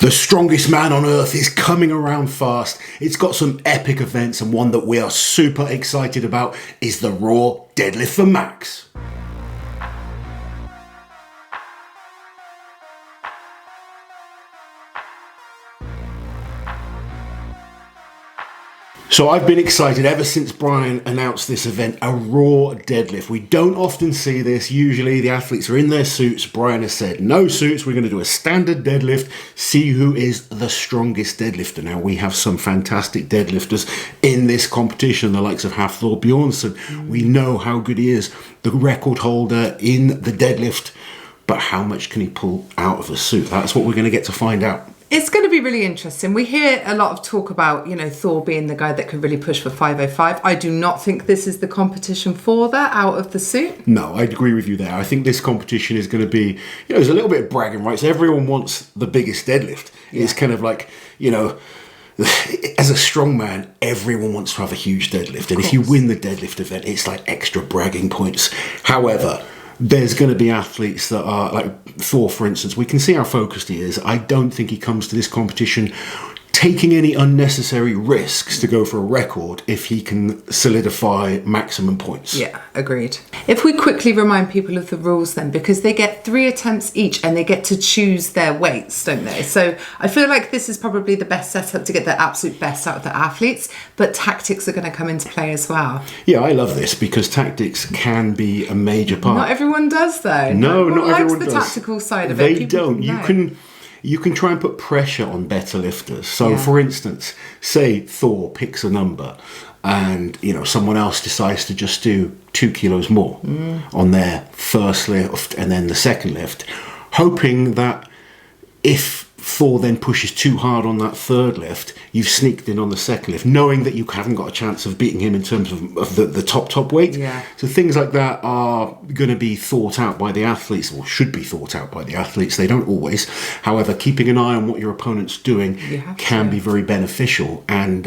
The strongest man on earth is coming around fast. It's got some epic events, and one that we are super excited about is the RAW Deadlift for Max. So I've been excited ever since Brian announced this event, a raw deadlift. We don't often see this. Usually the athletes are in their suits. Brian has said, no suits, we're going to do a standard deadlift, see who is the strongest deadlifter. Now we have some fantastic deadlifters in this competition, the likes of Hafthor Bjornsson. We know how good he is, the record holder in the deadlift, but how much can he pull out of a suit? That's what we're going to get to find out. It's going to be really interesting. We hear a lot of talk about, Thor being the guy that could really push for 505. I do not think this is the competition for that out of the suit. No, I agree with you there. I think this competition is going to be, there's a little bit of bragging rights. Everyone wants the biggest deadlift. Yeah. It's kind of like, as a strongman, everyone wants to have a huge deadlift. And if you win the deadlift event, it's like extra bragging points. However, there's going to be athletes that are like Thor, for instance. We can see how focused he is. I don't think he comes to this competition taking any unnecessary risks to go for a record if he can solidify maximum points. Yeah, agreed. If we quickly remind people of the rules then, because they get 3 attempts each and they get to choose their weights, don't they? So I feel like this is probably the best setup to get the absolute best out of the athletes, but tactics are going to come into play as well. Yeah, I love this because tactics can be a major part. Not everyone does though. No, not everyone does. Likes the tactical side of it. They don't. You can try and put pressure on better lifters. So, for instance, say Thor picks a number and, someone else decides to just do 2 kilos more on their first lift and then the second lift, hoping that if Thor then pushes too hard on that third lift, you've sneaked in on the second lift, knowing that you haven't got a chance of beating him in terms of the top weight. Yeah. So things like that are going to be thought out by the athletes, or should be thought out by the athletes. They don't always. However, keeping an eye on what your opponent's doing can be very beneficial. And,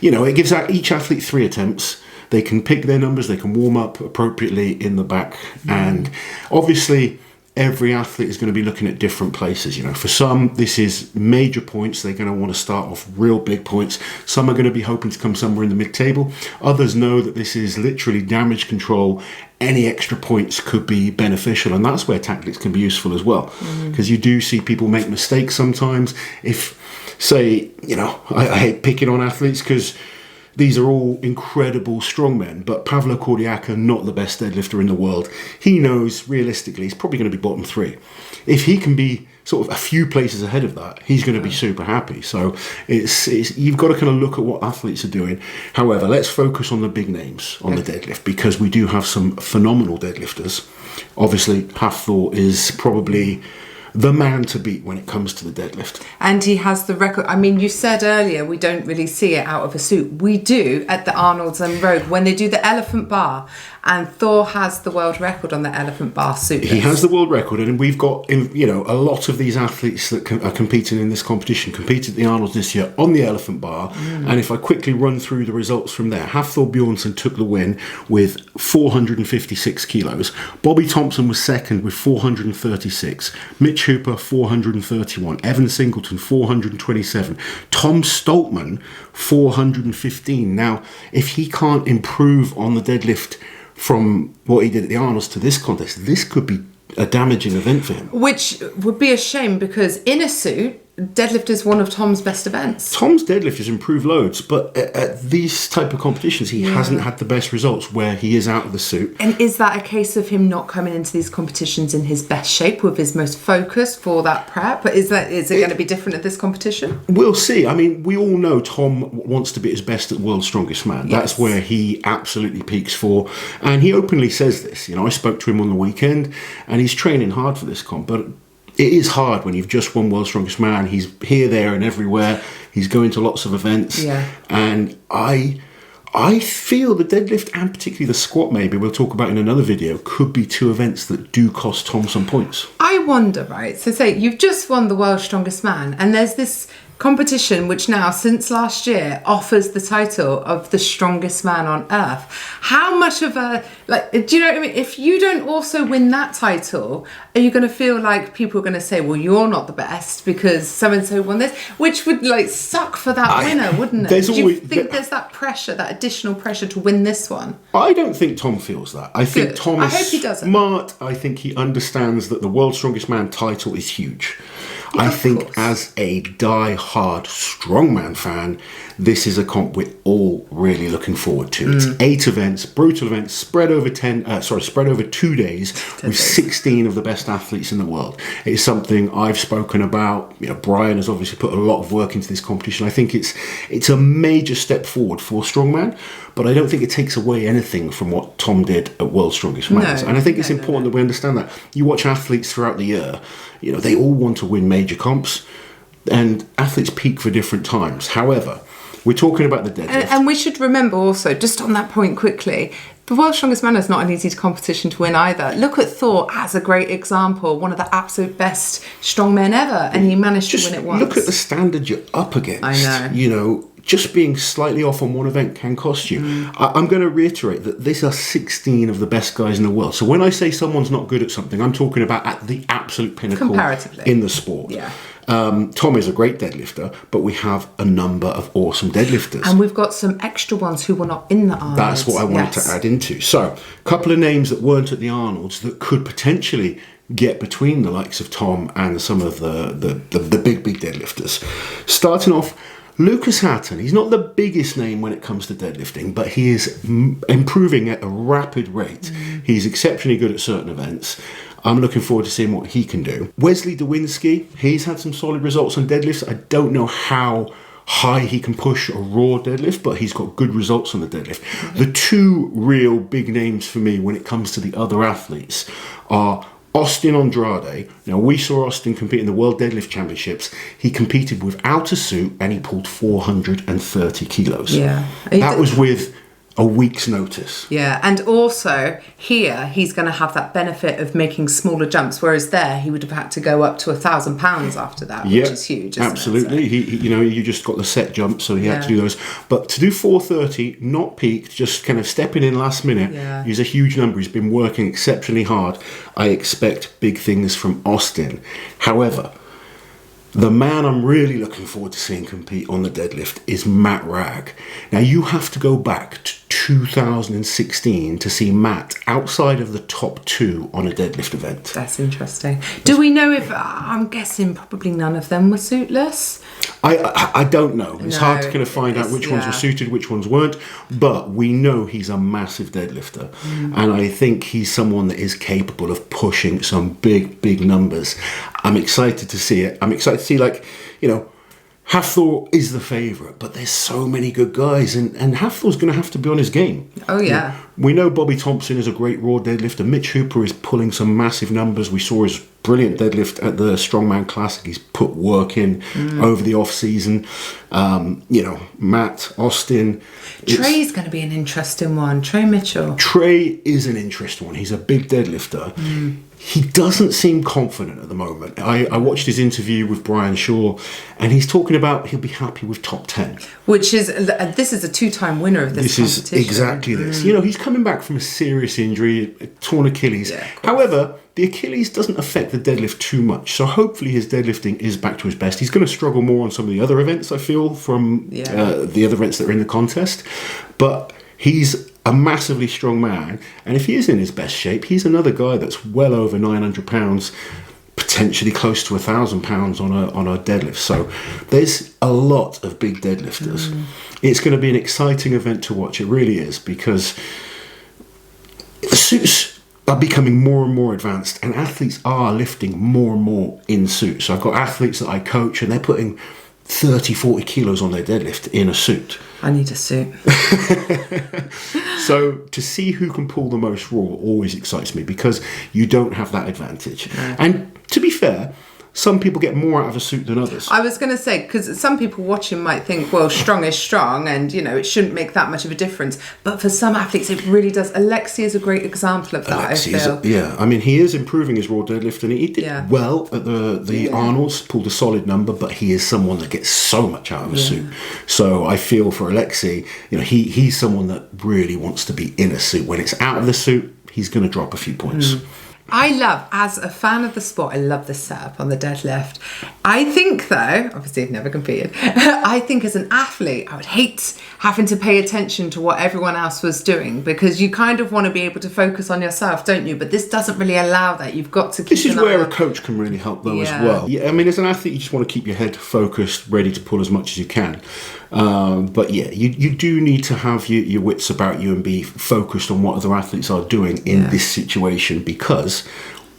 it gives each athlete 3 attempts. They can pick their numbers, they can warm up appropriately in the back. And obviously, every athlete is going to be looking at different places. For some, this is major points. They're going to want to start off real big points. Some are going to be hoping to come somewhere in the mid-table. Others know that this is literally damage control. Any extra points could be beneficial, and that's where tactics can be useful as well. Because you do see people make mistakes sometimes. If, say, I hate picking on athletes because these are all incredible strongmen, but Pavlo Kordiaka, not the best deadlifter in the world. He knows, realistically, he's probably going to be bottom 3. If he can be sort of a few places ahead of that, he's going to be super happy. So it's you've got to kind of look at what athletes are doing. However, let's focus on the big names on the deadlift, because we do have some phenomenal deadlifters. Obviously, Hafthor is probably the man to beat when it comes to the deadlift. And he has the record. I mean, you said earlier we don't really see it out of a suit. We do at the Arnold's and Rogue when they do the elephant bar, and Thor has the world record on the elephant bar suit. He has the world record, and we've got a lot of these athletes that are competing in this competition competed at the Arnold's this year on the elephant bar. And if I quickly run through the results from there, Hafthor Bjornsson took the win with 456 kilos. Bobby Thompson was second with 436. Mitch Hooper 431, Evan Singleton 427, Tom Stoltman 415. Now, if he can't improve on the deadlift from what he did at the Arnold's to this contest, this could be a damaging event for him. Which would be a shame, because in a suit, deadlift is one of Tom's best events. Tom's deadlift has improved loads, but at these type of competitions, he hasn't had the best results where he is out of the suit. And is that a case of him not coming into these competitions in his best shape, with his most focus for that prep? Is it going to be different at this competition? We'll see. I mean, we all know Tom wants to be his best at World's Strongest Man. Yes. That's where he absolutely peaks for. And he openly says this. I spoke to him on the weekend, and he's training hard for this comp, but it is hard when you've just won World's Strongest Man. He's here, there and everywhere. He's going to lots of events. Yeah. And I feel the deadlift, and particularly the squat, maybe we'll talk about in another video, could be 2 events that do cost Tom some points. I wonder, right? So say you've just won the World's Strongest Man, and there's this competition which now, since last year, offers the title of the strongest man on earth. How much of a, like, do you know what I mean? If you don't also win that title, are you going to feel like people are going to say, well, you're not the best because so-and-so won this? Which would, like, suck for that winner, wouldn't it? Do you think there's that pressure, that additional pressure to win this one? I don't think Tom feels that. I think Tom is smart. I think he understands that the World's Strongest Man title is huge. I think as a die-hard strongman fan, this is a comp we're all really looking forward to. It's 8 events, brutal events, spread over 2 days with 16 of the best athletes in the world. It is something I've spoken about. You know, Brian has obviously put a lot of work into this competition. I think it's a major step forward for strongman, but I don't think it takes away anything from what Tom did at World's Strongest Man. And I think it's important that we understand that. You watch athletes throughout the year, you know, they all want to win major comps, and athletes peak for different times. However, we're talking about the deadlift. And we should remember also, just on that point quickly, the World's Strongest Man is not an easy competition to win either. Look at Thor as a great example, one of the absolute best strongmen ever, and he managed to win it once. Look at the standard you're up against. I know. You know, just being slightly off on one event can cost you. I'm going to reiterate that these are 16 of the best guys in the world. So when I say someone's not good at something, I'm talking about at the absolute pinnacle comparatively in the sport. Yeah. Tom is a great deadlifter, but we have a number of awesome deadlifters. And we've got some extra ones who were not in the Arnolds. That's what I wanted to add into. So, a couple of names that weren't at the Arnolds that could potentially get between the likes of Tom and some of the big deadlifters. Starting off, Lucas Hatton. He's not the biggest name when it comes to deadlifting, but he is improving at a rapid rate. He's exceptionally good at certain events. I'm looking forward to seeing what he can do. Wesley Dewinski, he's had some solid results on deadlifts. I don't know how high he can push a raw deadlift, but he's got good results on the deadlift. The two real big names for me when it comes to the other athletes are Austin Andrade. Now, we saw Austin compete in the World Deadlift Championships. He competed without a suit and he pulled 430 kilos. Yeah. That was with a week's notice. Yeah, and also here he's going to have that benefit of making smaller jumps, whereas there he would have had to go up to 1,000 pounds after that, which is huge. Absolutely. He you just got the set jump, so he had to do those. But to do 430, not peaked, just kind of stepping in last minute, is a huge number. He's been working exceptionally hard. I expect big things from Austin. However, the man I'm really looking forward to seeing compete on the deadlift is Matt Ragg. Now, you have to go back to 2016 to see Matt outside of the top 2 on a deadlift event. That's interesting. Do we know if, I'm guessing probably none of them were suitless? I don't know. It's hard to kind of find out which ones were suited, which ones weren't. But we know he's a massive deadlifter. And I think he's someone that is capable of pushing some big numbers. I'm excited to see it. I'm excited to see, like, you know, Hafthor is the favourite, but there's so many good guys, and Hafthor's going to have to be on his game. Oh, yeah. We know Bobby Thompson is a great raw deadlifter. Mitch Hooper is pulling some massive numbers. We saw his brilliant deadlift at the Strongman Classic. He's put work in over the off-season. You know, Matt, Austin. Trey's going to be an interesting one. Trey Mitchell. Trey is an interesting one. He's a big deadlifter. He doesn't seem confident at the moment. I watched his interview with Brian Shaw, and he's talking about he'll be happy with top 10. Which is, this is a 2-time winner of this competition. This is exactly this. You know, he's coming back from a serious injury, a torn Achilles. However, the Achilles doesn't affect the deadlift too much, so hopefully his deadlifting is back to his best. He's going to struggle more on some of the other events, I feel, from the other events that are in the contest. But he's a massively strong man, and if he is in his best shape, he's another guy that's well over 900 pounds, potentially close to 1,000 pounds on a deadlift. So there's a lot of big deadlifters. It's going to be an exciting event to watch. It really is, because the suits are becoming more and more advanced, and athletes are lifting more and more in suits. So I've got athletes that I coach, and they're putting 30-40 kilos on their deadlift in a suit. I need a suit. So to see who can pull the most raw always excites me, because you don't have that advantage. And to be fair, some people get more out of a suit than others. I was going to say, because some people watching might think, well, strong is strong and, it shouldn't make that much of a difference. But for some athletes, it really does. Alexi is a great example of that, I feel. Yeah, I mean, he is improving his raw deadlift, and he did well at the Arnold's, pulled a solid number, but he is someone that gets so much out of a suit. So I feel for Alexi, he's someone that really wants to be in a suit. When it's out of the suit, he's going to drop a few points. I love, as a fan of the sport, I love the setup on the deadlift. I think, though, obviously I've never competed, I think as an athlete, I would hate having to pay attention to what everyone else was doing, because you kind of want to be able to focus on yourself, don't you? But this doesn't really allow that. You've got to keep This is where a coach can really help, though, as well. Yeah, I mean, as an athlete, you just want to keep your head focused, ready to pull as much as you can. But yeah, you do need to have your wits about you and be focused on what other athletes are doing in this situation, because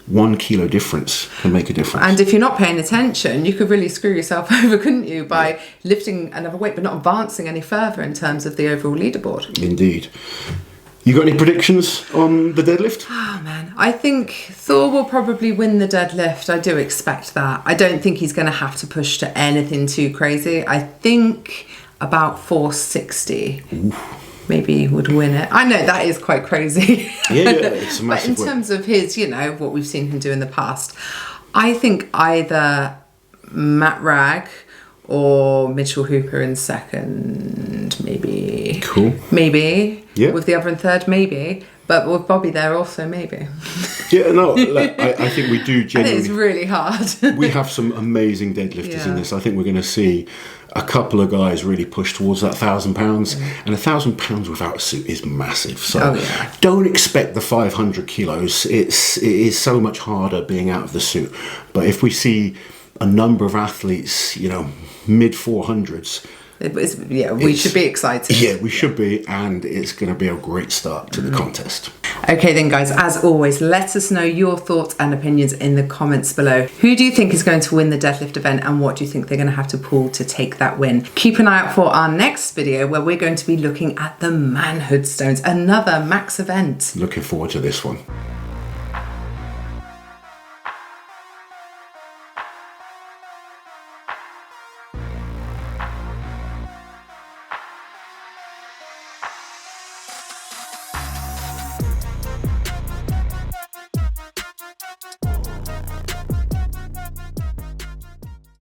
1 kilo difference can make a difference. And if you're not paying attention, you could really screw yourself over, couldn't you, by lifting another weight but not advancing any further in terms of the overall leaderboard. Indeed. You got any predictions on the deadlift? Oh man, I think Thor will probably win the deadlift. I do expect that. I don't think he's going to have to push to anything too crazy. I think about 460. Oof. Maybe would win it. I know that is quite crazy. Yeah, it's a massive But in terms of his, what we've seen him do in the past, I think either Matt Ragg or Mitchell Hooper in second, maybe. Cool. Maybe. Yeah. With the other in third, maybe. But with Bobby there also, maybe. Yeah, no, I think we do genuinely. I think it's really hard. We have some amazing deadlifters in this. I think we're going to see a couple of guys really push towards that 1,000 pounds, and 1,000 pounds without a suit is massive. So don't expect the 500 kilos. It is so much harder being out of the suit. But if we see a number of athletes, mid 400s, we should be excited. Yeah, we should be, and it's going to be a great start to the contest. Okay then, guys, as always, let us know your thoughts and opinions in the comments below. Who do you think is going to win the deadlift event, and what do you think they're going to have to pull to take that win? Keep an eye out for our next video, where we're going to be looking at the manhood stones, another max event. Looking forward to this one.